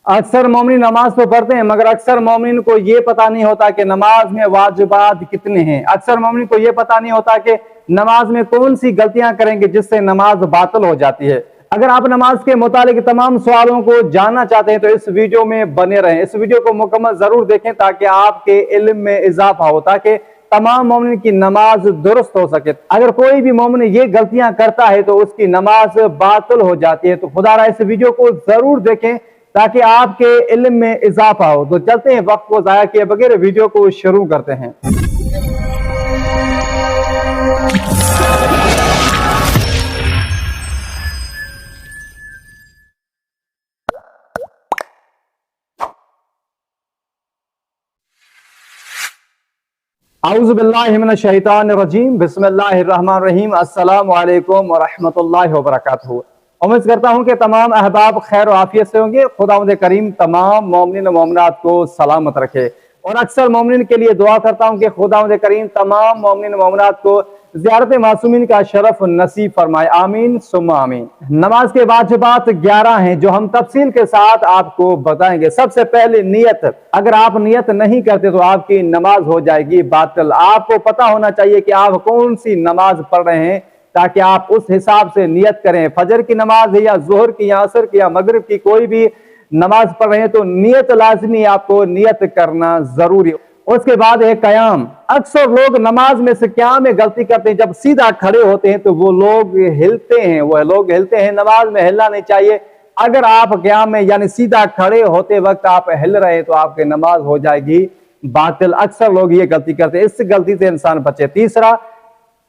अक्सर मोमिन नमाज तो पढ़ते हैं, मगर अक्सर मोमिन को ये पता नहीं होता कि नमाज में वाजिबात कितने हैं। अक्सर मोमिन को ये पता नहीं होता कि नमाज में कौन सी गलतियां करेंगे जिससे नमाज बातिल हो जाती है। अगर आप नमाज के मुतालिक तमाम सवालों को जानना चाहते हैं तो इस वीडियो में बने रहें। इस वीडियो को मुकम्मल जरूर देखें ताकि आपके इल्म में इजाफा हो, ताकि तमाम मोमिन की नमाज दुरुस्त हो सके। अगर कोई भी मोमिन ये गलतियां करता है तो उसकी नमाज बातिल हो जाती है। तो खुदारा इस वीडियो को जरूर देखें ताकि आपके इल्म में इजाफा हो। तो चलते हैं, वक्त को जाया किए बगैर वीडियो को शुरू करते हैं। औज़ु बिल्लाहि मिनश शैतानिर रजीम, बिस्मिल्लाहिर रहमानिर रहीम, अस्सलामु अलैकुम व रहमतुल्लाहि व बरकातहू। उम्मीद करता हूं कि तमाम अहबाब खैर और आफियत से होंगे। खुदावंद करीम तमाम मोमिन और मोमिनात को सलामत रखे। और अक्सर मोमिन के लिए दुआ करता हूं कि खुदावंद करीम तमाम मोमिन और मोमिनात को ज़ियारत मासूमीन का शरफ नसीब फरमाए। आमीन सुम्मा आमीन। नमाज के वाजिबात 11 हैं जो हम तफसील के साथ आपको बताएंगे। सबसे पहले नियत। अगर आप नियत नहीं करते तो आपकी नमाज हो जाएगी बातिल। आपको पता होना चाहिए कि आप कौन सी नमाज पढ़ रहे हैं ताकि आप उस हिसाब से नियत करें। फजर की नमाज है या जोहर की या असर की या मगरिब की कोई भी नमाज पढ़ रहे हैं तो नियत लाजमी, आपको नियत करना जरूरी। उसके बाद है कयाम। अक्सर लोग नमाज में से क्या में गलती करते हैं, जब सीधा खड़े होते हैं तो वो लोग हिलते हैं। नमाज में हिलना नहीं चाहिए। अगर आप क़याम में यानी सीधा खड़े होते वक्त आप हिल रहे हैं तो आपकी नमाज हो जाएगी बातिल। अक्सर लोग ये गलती करते हैं, इस गलती से इंसान बचे। तीसरा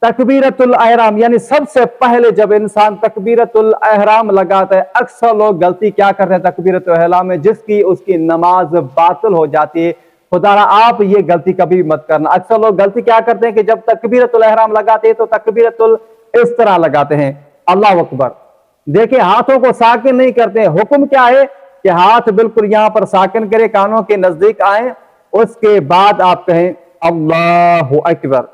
तकबीरतुल एहराम, यानी सबसे पहले जब इंसान तकबीरतुल एहराम लगाता है, अक्सर लोग गलती क्या करते हैं तकबीरतुल एहराम में, जिसकी उसकी नमाज बातिल हो जाती है। खुदारा आप ये गलती कभी मत करना। अक्सर लोग गलती क्या करते हैं कि जब तकबीरतुल एहराम लगाते हैं तो तकबीरतुल इस तरह लगाते हैं, अल्लाह अकबर। देखिए, हाथों को साकिन नहीं करते हैं। हुक्म क्या है कि हाथ बिल्कुल यहां पर साकिन करे, कानों के नजदीक आए, उसके बाद आप कहें अल्लाह अकबर।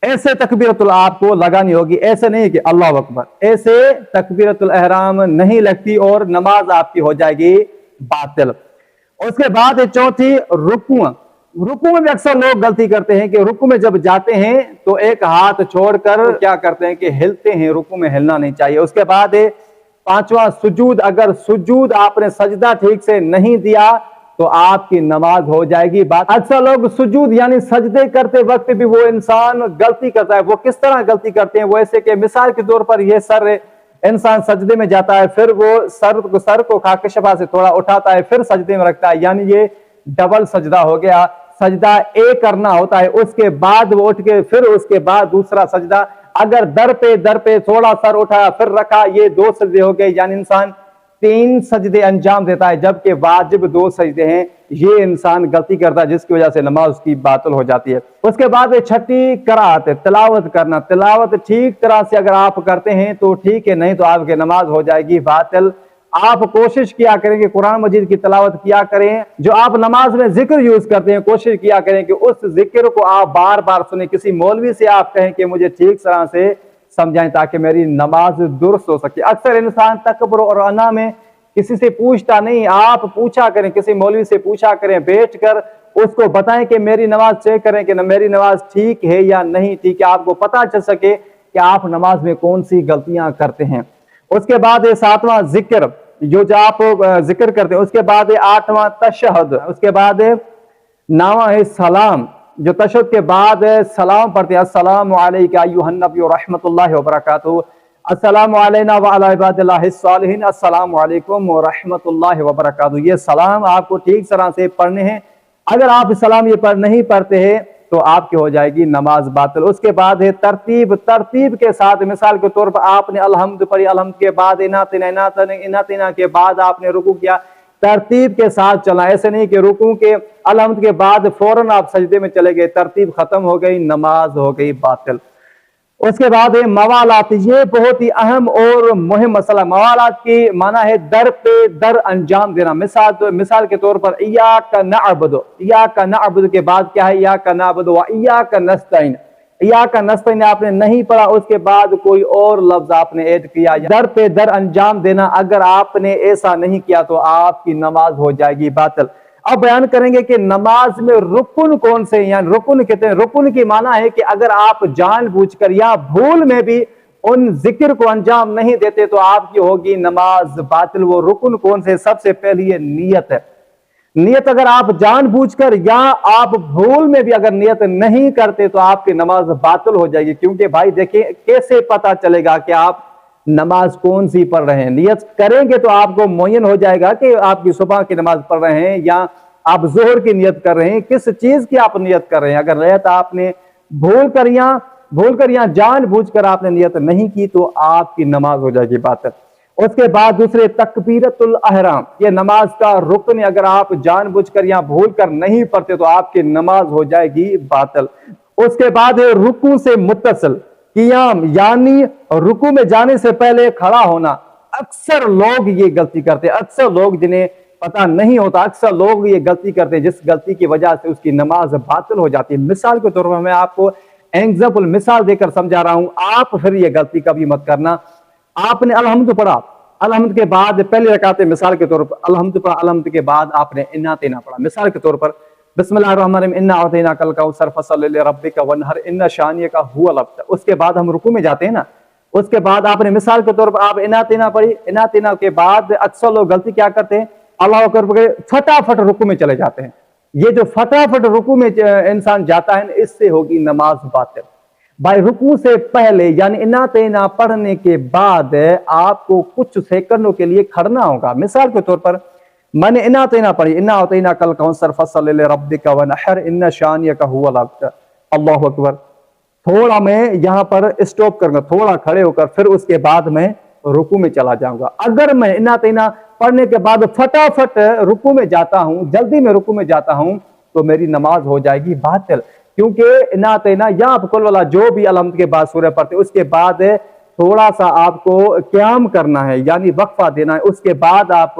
ऐसे तकबीरतुल आपको लगानी होगी, ऐसे नहीं कि अल्लाह अकबर। ऐसे तकबीरतुल एहराम नहीं लगती और नमाज आपकी हो जाएगी बातिल। उसके बाद चौथी रुकू। रुकू में भी अक्सर लोग गलती करते हैं कि रुकू में जब जाते हैं तो एक हाथ छोड़कर क्या करते हैं कि हिलते हैं। रुकू में हिलना नहीं चाहिए। उसके बाद पांचवा सुजूद। अगर सुजूद आपने सजदा ठीक से नहीं दिया तो आपकी नमाज हो जाएगी बात। अक्सर लोग सुजूद यानी सजदे करते वक्त भी वो इंसान गलती करता है। वो किस तरह गलती करते हैं, वो ऐसे कि मिसाल के तौर पर ये सर इंसान सजदे में जाता है, फिर वो सर को खाकशफा से थोड़ा उठाता है, फिर सजदे में रखता है, यानी ये डबल सजदा हो गया। सजदा एक करना होता है, उसके बाद वो उठ के फिर उसके बाद दूसरा सजदा। अगर दर पे थोड़ा सर उठाया फिर रखा, ये 2 सजदे हो गए, यानी इंसान 3 सजदे अंजाम देता है, जबकि वाजिब 2 सजदे हैं। ये इंसान गलती करता है जिसकी वजह से नमाज उसकी बातिल हो जाती है। उसके बाद छठी करात, तिलावत करना। तिलावत ठीक तरह से अगर आप करते हैं तो ठीक है, नहीं तो आपकी नमाज हो जाएगी बातिल। आप कोशिश किया करें कि कुरान मजीद की तिलावत किया करें। जो आप नमाज में जिक्र यूज करते हैं, कोशिश किया करें कि उस जिक्र को आप बार बार सुने। किसी मौलवी से आप कहें कि मुझे ठीक तरह से समझाएं ताकि मेरी नमाज दुरुस्त हो सके। अक्सर इंसान तकब्बुर और अना में किसी से पूछता नहीं। आप पूछा करें, किसी मौलवी से पूछा करें, बैठकर उसको बताएं कि मेरी नमाज चेक करें कि मेरी नमाज ठीक है या नहीं ठीक है, आपको पता चल सके कि आप नमाज में कौन सी गलतियां करते हैं। उसके बाद 7वां जिक्र, जो आप जिक्र करते हैं। उसके बाद 8वां तशहद। उसके बाद 9वां है सलाम, जो तशहद के बाद सलाम पढ़ते हैं, अस्सलामु अलैका अय्युहन नबी व रहमतुल्लाहि व बरकातहू, अस्सलामु अलैना व अला इबादिल्लाहिस सालिहीन, अस्सलामु अलैकुम व रहमतुल्लाहि व बरकातहू। ये सलाम आपको ठीक तरह से पढ़ने हैं। अगर आप सलाम ये पर नहीं पढ़ते हैं तो आपकी हो जाएगी नमाज बातिल। उसके बाद है तरतीब। तरतीब के साथ, मिसाल के तौर पर आपने अलहम्द पढ़ी, अलहम्द के बाद इना तिना के बाद आपने रुकू किया, तरतीब के साथ चला। ऐसे नहीं कि रुकू के अलहम्द के बाद फौरन आप सजदे में चले गए, तरतीब खत्म हो गई, नमाज हो गई बातिल। उसके बाद है मवालात। ये बहुत ही अहम और मुहिम मसला। मवालात की माना है दर पे दर अंजाम देना। मिसाल के तौर पर इय्याका नअबुदु, इय्याका नअबुदु के बाद क्या है, इय्याका नअबुदु व इय्याका नस्तईन। या का नस्तईन आपने नहीं पढ़ा, उसके बाद कोई और लफ्ज आपने ऐड किया, दर पे दर अंजाम देना, अगर आपने ऐसा नहीं किया तो आपकी नमाज हो जाएगी बातिल। अब बयान करेंगे कि नमाज में रुकन कौन से, यानी रुकन कहते हैं, रुकन की माना है कि अगर आप जानबूझकर या भूल में भी उन जिक्र को अंजाम नहीं देते तो आपकी होगी नमाज बातिल। वो रुकन कौन से? सबसे पहले ये नियत है। नियत अगर आप जानबूझकर या आप भूल में भी अगर नियत नहीं करते तो आपकी नमाज बातिल हो जाएगी। क्योंकि भाई देखिए, कैसे पता चलेगा कि आप नमाज कौन सी पढ़ रहे हैं? नियत करेंगे तो आपको मुय्यन हो जाएगा कि आपकी सुबह की नमाज पढ़ रहे हैं या आप जोहर की नियत कर रहे हैं, किस चीज की आप नियत कर रहे हैं। अगर नियत आपने भूल कर या जानबूझकर आपने नियत नहीं की तो आपकी नमाज हो जाएगी बातिल। उसके बाद दूसरे तकबीरतुल अहराम, ये नमाज का रुकन, अगर आप जानबूझकर या भूल कर नहीं पढ़ते तो आपकी नमाज हो जाएगी बातिल। उसके बाद रुकू से मुत्तसिल कियाम, यानी रुकू में जाने से पहले खड़ा होना। अक्सर लोग ये गलती करते हैं, अक्सर लोग जिन्हें पता नहीं होता, अक्सर लोग ये गलती करते हैं जिस गलती की वजह से उसकी नमाज बातिल हो जाती है। मिसाल के तौर पर मैं आपको एग्जाम्पल मिसाल देकर समझा रहा हूं, आप फिर ये गलती कभी मत करना। आपने अलहम्द पढ़ा, अलहम्द के बाद पहले रकाते मिसाल के तौर पर अलहम्द पढ़ा, अलहम्द के बाद आपने इन्ना तेना पढ़ा। मिसाल के तौर पर बिस्मिल्लाहिर्रहमानिर्रहीम इन्ना अतैना कल कौसर फसल लिरब्बिका वनहर इन्ना शानियका हुवल अब्तर। उसके बाद हम रुकू में जाते हैं ना, उसके बाद आपने मिसाल के तौर पर आप इन्ना तेना पढ़ी, इन्ना तेना के बाद अक्सर लोग गलती क्या करते हैं, अल्लाह अकबर फटाफट रुकू में चले जाते हैं। ये जो फटाफट रुकू में इंसान जाता है, इससे होगी नमाज बातिल। भाई रुकू से पहले यानी इन्ना तेना पढ़ने के बाद आपको कुछ सेकंडों के लिए खड़ना होगा। मिसाल के तौर पर मैंने इन्ना तेना पढ़ी, इन्ना अतैना कल कौसर फसल लिरब्बिका वनहर इन्ना शानियका हुवल अब्तर। अल्लाहु अकबर। थोड़ा मैं यहाँ पर स्टॉप करूंगा, थोड़ा खड़े होकर फिर उसके बाद मैं रुकू में चला जाऊंगा। अगर मैं इन्ना तेना पढ़ने के बाद फटाफट रुकू में जाता हूं, जल्दी में रुकू में जाता हूं, तो मेरी नमाज हो जाएगी बातिल। क्योंकि इन्ना तेना या आप कुल वाला जो भी अलहम्द के बाद सूरह पढ़ते, उसके बाद थोड़ा सा आपको क़याम करना है, यानी वक्फा देना है, उसके बाद आप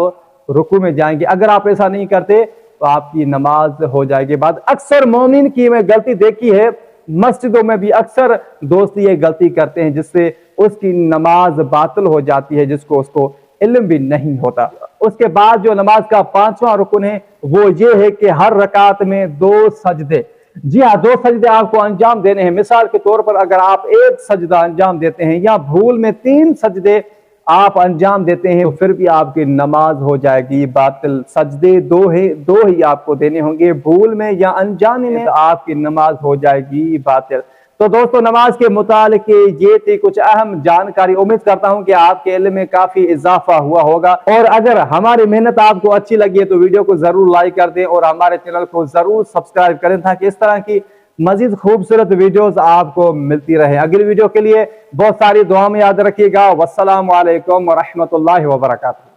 रुकू में जाएंगे। अगर आप ऐसा नहीं करते तो आपकी नमाज हो जाएगी बाद। अक्सर मोमिन की मैं गलती देखी है, मस्जिदों में भी अक्सर दोस्त ये गलती करते हैं जिससे उसकी नमाज बातिल हो जाती है, जिसको उसको इल्म भी नहीं होता। उसके बाद जो नमाज का 5वां रुकन है वो ये है कि हर रकात में 2 सजदे, जी हाँ 2 सजदे आपको अंजाम देने हैं। मिसाल के तौर पर अगर आप 1 सजदा अंजाम देते हैं या भूल में 3 सजदे आप अंजाम देते हैं, फिर भी आपकी नमाज हो जाएगी बातिल। सजदे 2 ही आपको देने होंगे, भूल में या अनजाने में, तो आपकी नमाज हो जाएगी बातिल। तो दोस्तों, नमाज के मुतालिक ये थी कुछ अहम जानकारी। उम्मीद करता हूं कि आपके इल्म में काफी इजाफा हुआ होगा। और अगर हमारी मेहनत आपको अच्छी लगी है तो वीडियो को जरूर लाइक कर दें और हमारे चैनल को जरूर सब्सक्राइब करें ताकि इस तरह की मजीद खूबसूरत वीडियोस आपको मिलती रहे। अगली वीडियो के लिए बहुत सारी दुआ में याद रखिएगा। वस्सलामु अलैकुम व रहमतुल्लाहि व बरकातहू।